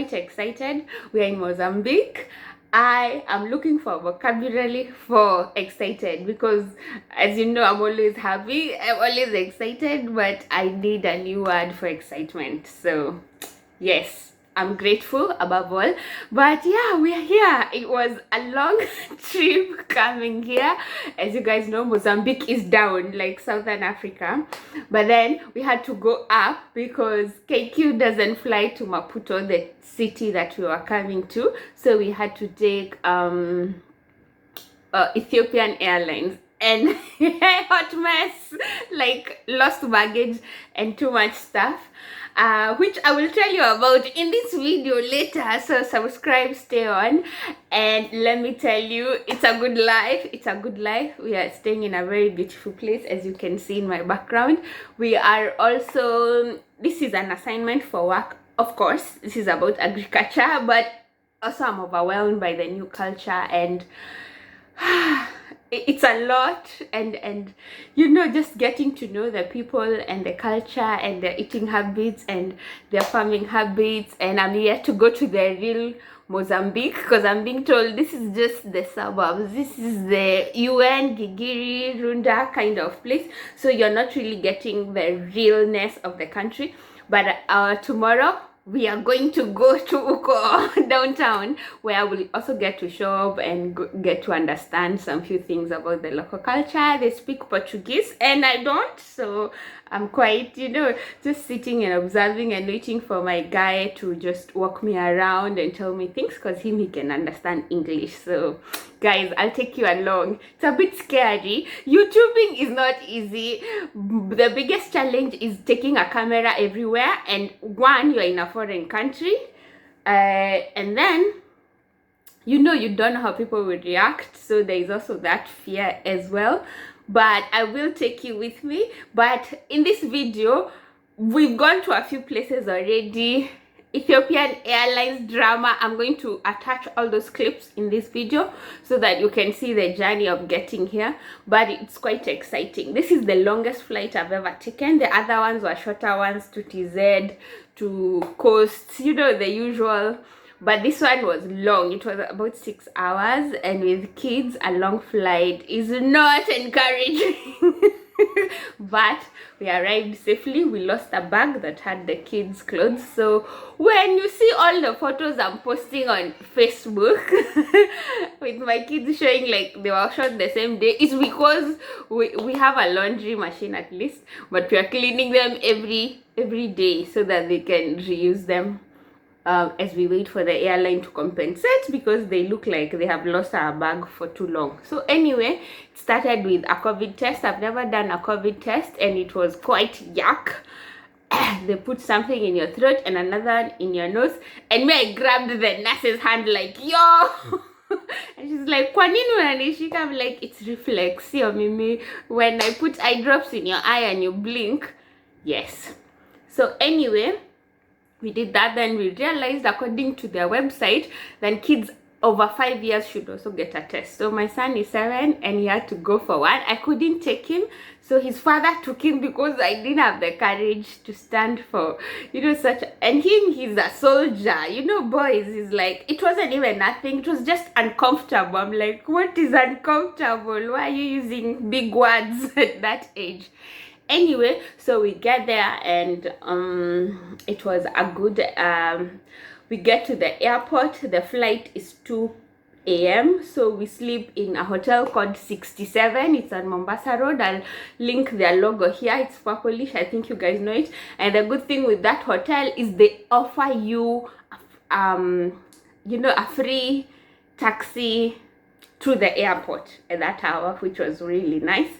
quite excited. We are in Mozambique. I am looking for vocabulary for excited because, as you know, I'm always happy, I'm always excited, but I need a new word for excitement. So yes, I'm grateful above all. But yeah, we are here. It was a long trip coming here. As you guys know, Mozambique is down like Southern Africa, but then we had to go up because KQ doesn't fly to Maputo, the city that we were coming to, so we had to take Ethiopian Airlines, and hot mess, like lost baggage and too much stuff, which I will tell you about in this video later. So subscribe, stay on, and let me tell you, it's a good life. It's a good life. We are staying in a very beautiful place, as you can see in my background. We are also, this is an assignment for work, of course. This is about agriculture, but also I'm overwhelmed by the new culture, and it's a lot, and you know, just getting to know the people and the culture and their eating habits and their farming habits. And I'm yet to go to the real Mozambique because I'm being told this is just the suburbs, this is the UN, Gigiri, Runda kind of place, so you're not really getting the realness of the country. But tomorrow we are going to go to Uko downtown, where I will also get to shop and get to understand some few things about the local culture. They speak Portuguese and I don't, so I'm quite, you know, just sitting and observing and waiting for my guy to just walk me around and tell me things, because he can understand English. So guys, I'll take you along. It's a bit scary. YouTubing is not easy. The biggest challenge is taking a camera everywhere, and one, you're in a foreign country, and then you know, you don't know how people will react, so there is also that fear as well. But I will take you with me. But in this video, we've gone to a few places already. Ethiopian Airlines drama, I'm going to attach all those clips in this video so that you can see the journey of getting here. But it's quite exciting. This is the longest flight I've ever taken. The other ones were shorter ones, to TZ, to Coast, you know, the usual. But this one was long. It was about 6 hours, and with kids, a long flight is not encouraging. But we arrived safely. We lost a bag that had the kids' clothes. So when you see all the photos I'm posting on Facebook with my kids showing like they were shot the same day, it's because we have a laundry machine at least, but we are cleaning them every day so that they can reuse them. As we wait for the airline to compensate, because they look like they have lost our bag for too long. So anyway, it started with a COVID test. I've never done a COVID test, and it was quite yuck. They put something in your throat and another in your nose, and me, I grabbed the nurse's hand like, yo. And she's like, kwa nini unanishika? I'm like, it's reflex. Yo, mimi, when I put eye drops in your eye and you blink. Yes. So anyway, we did that. Then we realized, according to their website, then kids over 5 years should also get a test. So my son is 7 and he had to go for one. I couldn't take him, so his father took him because I didn't have the courage to stand for, you know, such. And he's a soldier, you know, boys is like, it wasn't even nothing, it was just uncomfortable. I'm like, what is uncomfortable? Why are you using big words at that age? Anyway, so we get there, and it was a good, we get to the airport. The flight is 2 a.m. so we sleep in a hotel called 67. It's on Mombasa Road. I'll link their logo here. It's purplish, I think you guys know it. And the good thing with that hotel is they offer you you know, a free taxi to the airport at that hour, which was really nice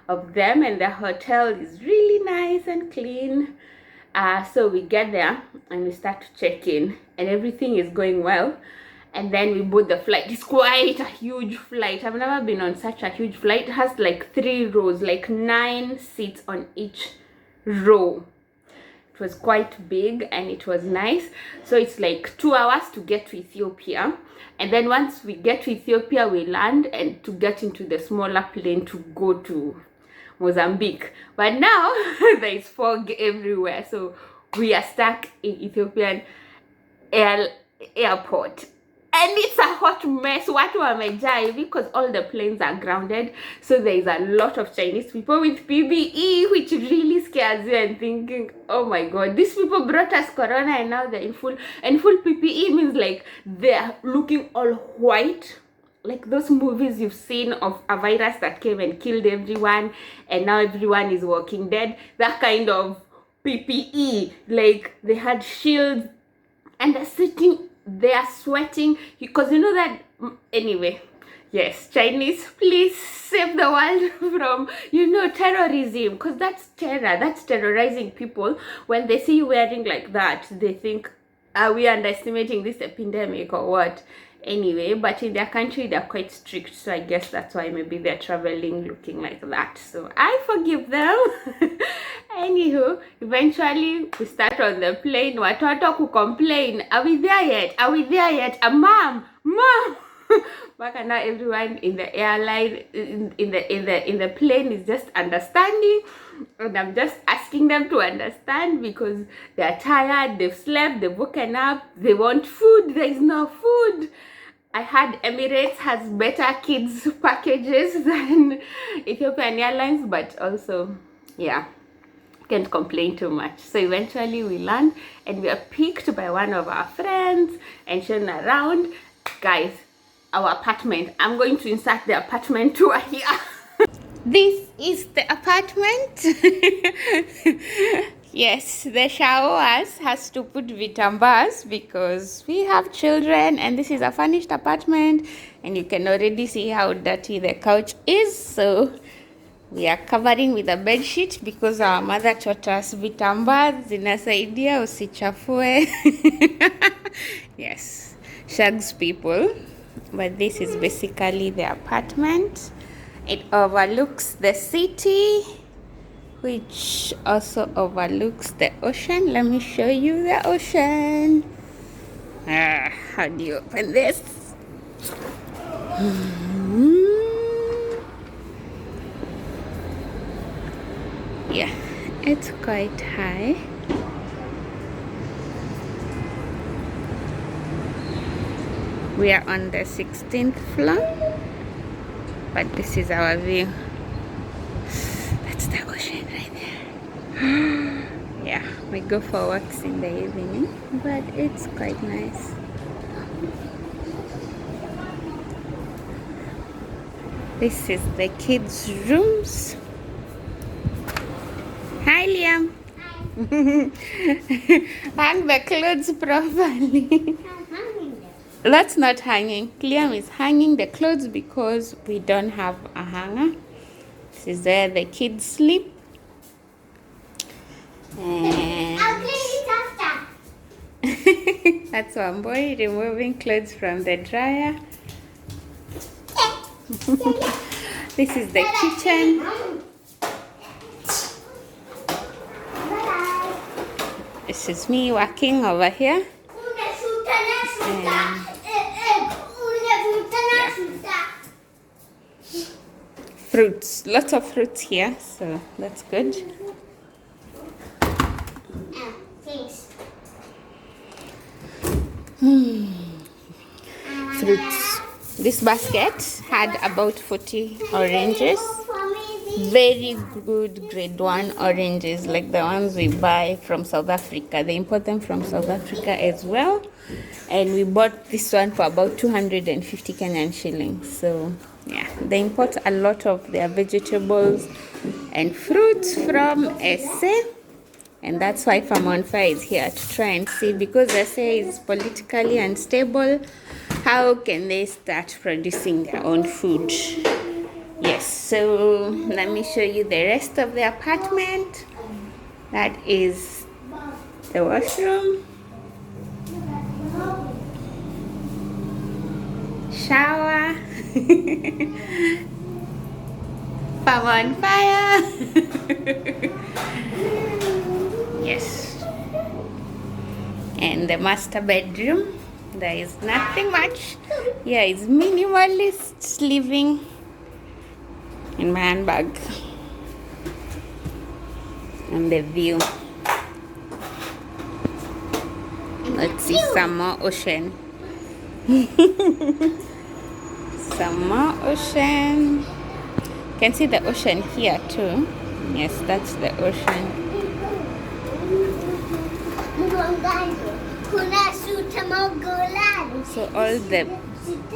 of them. And the hotel is really nice and clean. So we get there and we start to check in, and everything is going well. And then we board the flight. It's quite a huge flight. I've never been on such a huge flight. It has like 3 rows, like 9 seats on each row. It was quite big and it was nice. So it's like 2 hours to get to Ethiopia, and then once we get to Ethiopia, we land and to get into the smaller plane to go to Mozambique. But now there is fog everywhere, so we are stuck in Ethiopian air airport, and it's a hot mess. Watu wamejaa because all the planes are grounded, so there is a lot of Chinese people with PPE, which really scares you and thinking, oh my god, these people brought us corona and now they're in full, and full PPE means like they're looking all white, like those movies you've seen of a virus that came and killed everyone and now everyone is walking dead. That kind of PPE, like they had shields and they're sitting, they are sweating because you know that. Anyway, yes, Chinese, please save the world from, you know, terrorism, because that's terror, that's terrorizing people. When they see you wearing like that, they think, are we underestimating this epidemic or what? Anyway, but in their country they're quite strict, so I guess that's why maybe they're traveling looking like that, so I forgive them. Anywho, eventually we start on the plane. Watoto ku complain, are we there yet, are we there yet? Mom, back now everyone in the airline, in the plane is just understanding, and I'm just asking them to understand because they're tired, they've slept, they've woken up, they want food, there is no food. I heard Emirates has better kids packages than Ethiopian Airlines, but also, yeah, can't complain too much. So eventually we land and we are picked by one of our friends and shown around. Guys, our apartment, I'm going to insert the apartment tour here. This is the apartment. Yes, the showers has to put vitambas because we have children, and this is a furnished apartment, and you can already see how dirty the couch is. So we are covering with a bed sheet because our mother taught us vitambas zinasaidia usichafue. Yes, shags people. But this is basically the apartment. It overlooks the city, which also overlooks the ocean. Let me show you the ocean. How do you open this? Yeah, it's quite high. We are on the 16th floor, but this is our view. That's the ocean right there. Yeah, we go for walks in the evening, but it's quite nice. This is the kids' rooms. Hi, Liam. Hi. Hang the clothes properly. That's not hanging. Liam is hanging the clothes because we don't have a hanger. This is where the kids sleep. And I'll clean it after. That's one boy removing clothes from the dryer. This is the kitchen. This is me working over here. Fruits, lots of fruits here, so that's good. Thanks. Fruits. This basket had about 40 oranges. Very good grade 1 oranges, like the ones we buy from South Africa. They import them from South Africa as well. And we bought this one for about 250 Kenyan shillings. So yeah, they import a lot of their vegetables and fruits from SA. And that's why Farm on Fire is here to try and see, because SA is politically unstable, how can they start producing their own food? Yes, so let me show you the rest of the apartment. That is the washroom, shower, Farm on Fire. Yes, and the master bedroom. There is nothing much. Yeah, it's minimalist living. In my handbag. And the view. Let's see some more ocean. Some more ocean. You can see the ocean here too. Yes, that's the ocean. So all the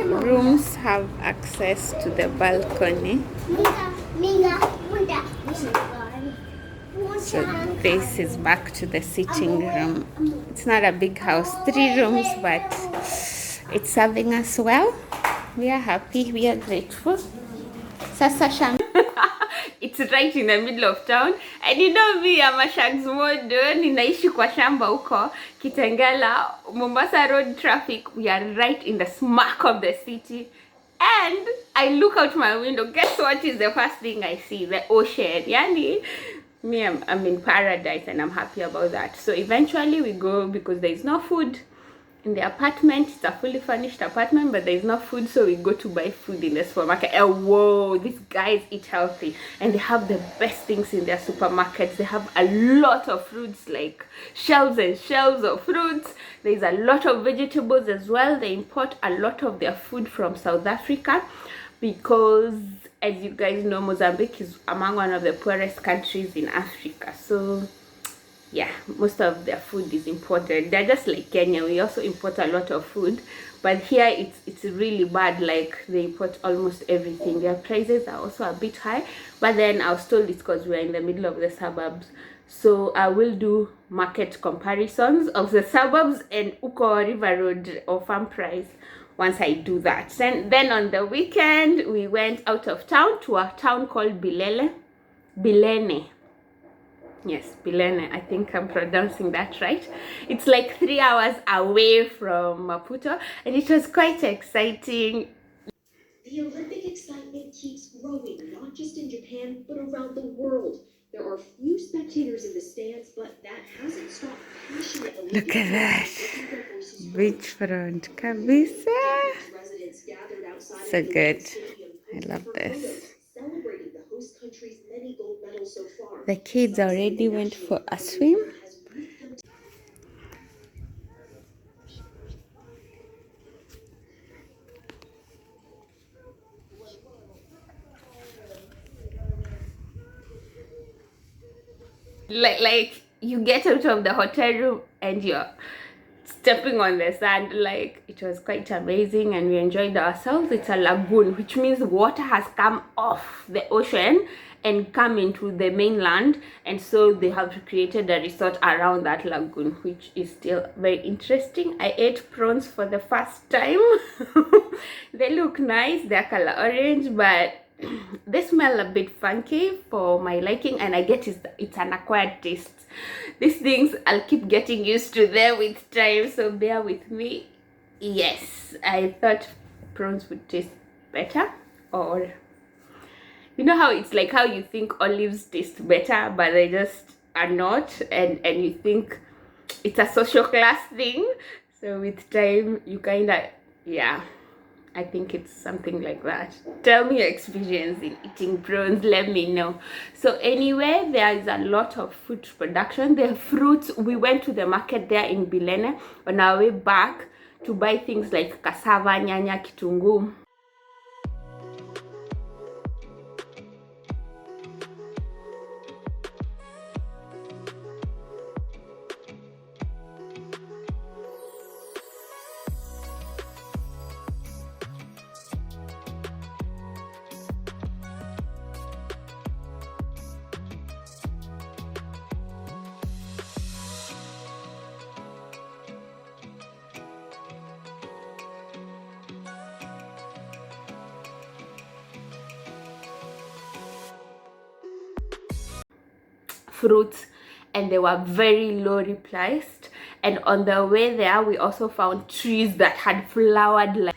rooms have access to the balcony. So this is back to the sitting room. It's not a big house, 3 rooms, but it's serving us well. We are happy, we are grateful. Sasa Shang. It's right in the middle of town. And you know me, I'm a Shags model. Ninaishi kwa shamba huko, Kitengela, Mombasa road traffic. We are right in the smack of the city. And I look out my window. Guess what is the first thing I see? The ocean. Yani, me, I'm in paradise and I'm happy about that. So eventually we go because there is no food in the apartment. It's a fully furnished apartment, but there is no food, so we go to buy food in the supermarket. And whoa, these guys eat healthy and they have the best things in their supermarkets. They have a lot of fruits, like shelves and shelves of fruits. There's a lot of vegetables as well. They import a lot of their food from South Africa because, as you guys know, Mozambique is among one of the poorest countries in Africa. So yeah, most of their food is imported. They're just like Kenya. We also import a lot of food, but here it's really bad. Like, they import almost everything. Their prices are also a bit high, but then I was told it's because we're in the middle of the suburbs. So I will do market comparisons of the suburbs and Uko River Road or farm price once I do that. And then on the weekend we went out of town to a town called Bilene. Yes, Bilene. I think I'm pronouncing that right. It's like 3 hours away from Maputo, and it was quite exciting. The Olympic excitement keeps growing, not just in Japan, but around the world. There are few spectators in the stands, but that hasn't stopped passionate Olympic Look at that. Beachfront kabisa. So good. I love this. The kids already went for a swim. Like you get out of the hotel room and you're stepping on the sand. Like, it was quite amazing and we enjoyed ourselves. It's a lagoon, which means water has come off the ocean and come into the mainland, and so they have created a resort around that lagoon, which is still very interesting. I ate prawns for the first time. They look nice, they're color orange, but they smell a bit funky for my liking, and I get it's an acquired taste. These things I'll keep getting used to them with time, so bear with me. Yes, I thought prawns would taste better, or you know how it's like how you think olives taste better, but they just are not, and you think it's a social class thing. So with time you kind of, yeah, I think it's something like that. Tell me your experience in eating prawns, let me know. So anyway, there is a lot of fruit production. The fruits, we went to the market there in Bilene on our way back to buy things like cassava, nyanya, kitunguu. Fruits, and they were very lowly priced. And on the way there we also found trees that had flowered like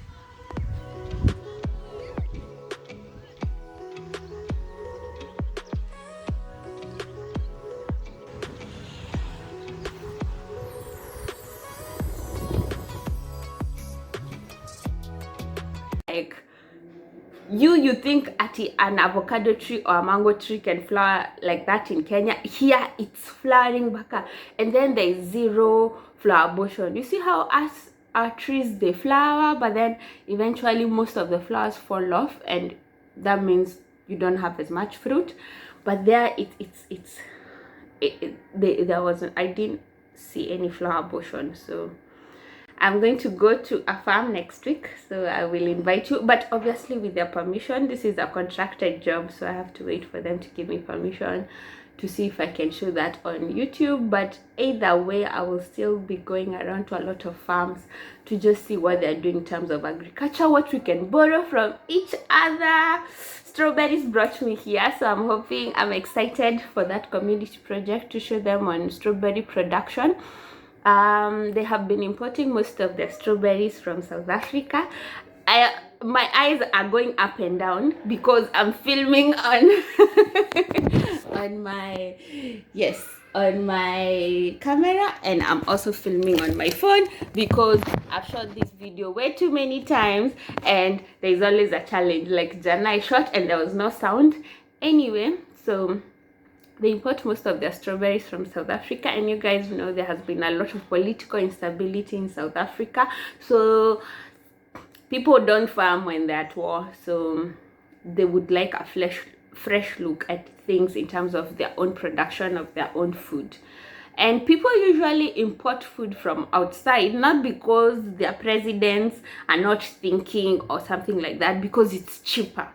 you think at an avocado tree or a mango tree can flower like that in Kenya. Here it's flowering baka, and then there is zero flower abortion. You see how us our trees, they flower, but then eventually most of the flowers fall off, and that means you don't have as much fruit. But there there wasn't, I didn't see any flower abortion. So I'm going to go to a farm next week, so I will invite you, but obviously with their permission. This is a contracted job, so I have to wait for them to give me permission to see if I can show that on YouTube. But either way, I will still be going around to a lot of farms to just see what they're doing in terms of agriculture, what we can borrow from each other. Strawberries brought me here, so I'm excited for that community project to show them on strawberry production. They have been importing most of their strawberries from South Africa. My eyes are going up and down because I'm filming on on my camera, and I'm also filming on my phone because I've shot this video way too many times, and there's always a challenge. Like Jana, I shot and there was no sound. Anyway, so they import most of their strawberries from South Africa, and you guys know there has been a lot of political instability in South Africa, so people don't farm when they're at war. So they would like a fresh look at things in terms of their own production of their own food. And people usually import food from outside, not because their presidents are not thinking or something like that, because it's cheaper.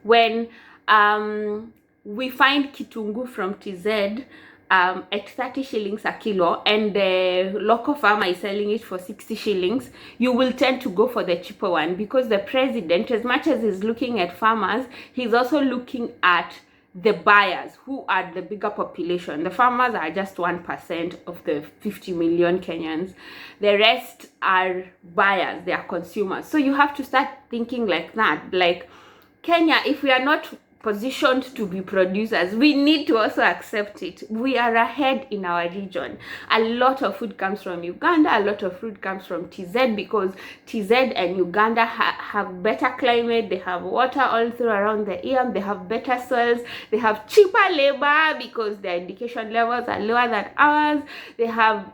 When we find kitungu from TZ at 30 shillings a kilo, and the local farmer is selling it for 60 shillings, you will tend to go for the cheaper one, because the president, as much as he's looking at farmers, he's also looking at the buyers, who are the bigger population. The farmers are just 1% of the 50 million Kenyans. The rest are buyers, they are consumers. So you have to start thinking like that. Like Kenya, if we are not positioned to be producers, we need to also accept it. We are ahead in our region. A lot of food comes from Uganda, a lot of food comes from TZ, because TZ and Uganda have better climate, they have water all through around the year, they have better soils, they have cheaper labor because their education levels are lower than ours, they have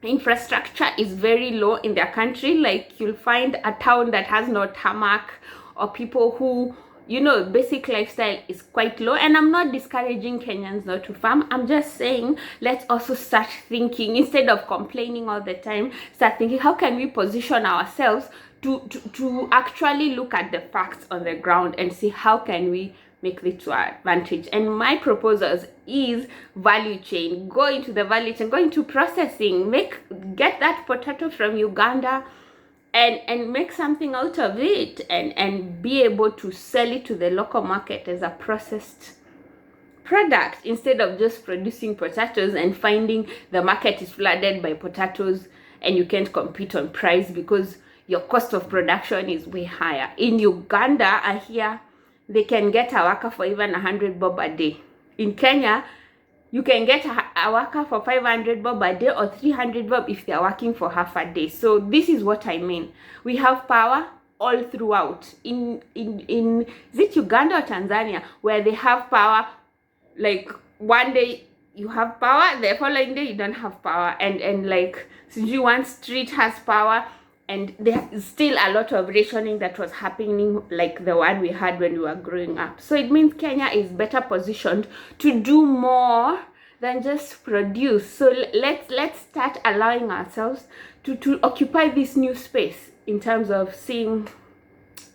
infrastructure is very low in their country. Like you'll find a town that has no tarmac, or people who, you know, basic lifestyle is quite low. And I'm not discouraging Kenyans not to farm. I'm just saying, let's also start thinking, instead of complaining all the time, start thinking, how can we position ourselves to actually look at the facts on the ground and see how can we make it to our advantage. And my proposals is value chain. Go into the value chain, go into processing, get that potato from Uganda, and make something out of it, and be able to sell it to the local market as a processed product, instead of just producing potatoes and finding the market is flooded by potatoes and you can't compete on price because your cost of production is way higher. In Uganda, I hear they can get a worker for even 100 bob a day. In Kenya, you can get a worker for 500 bob a day, or 300 bob if they're working for half a day. So this is what I mean. We have power all throughout. In is it Uganda or Tanzania, where they have power, like one day you have power, the following day you don't have power, and like one street has power, and there is still a lot of rationing that was happening, like the one we had when we were growing up. So it means Kenya is better positioned to do more than just produce. So let's start allowing ourselves to occupy this new space in terms of seeing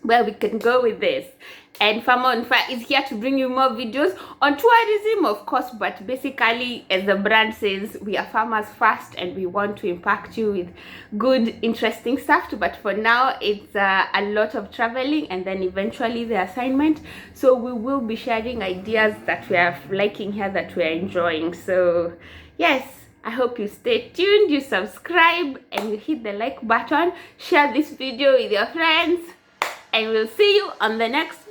where we can go with this. And Farmer on Fire is here to bring you more videos on tourism, of course, but basically, as the brand says, we are farmers first, and we want to impact you with good, interesting stuff. But for now, it's a lot of traveling, and then eventually the assignment. So we will be sharing ideas that we are liking here, that we are enjoying. So yes, I hope you stay tuned, you subscribe, and you hit the like button. Share this video with your friends, and we'll see you on the next video.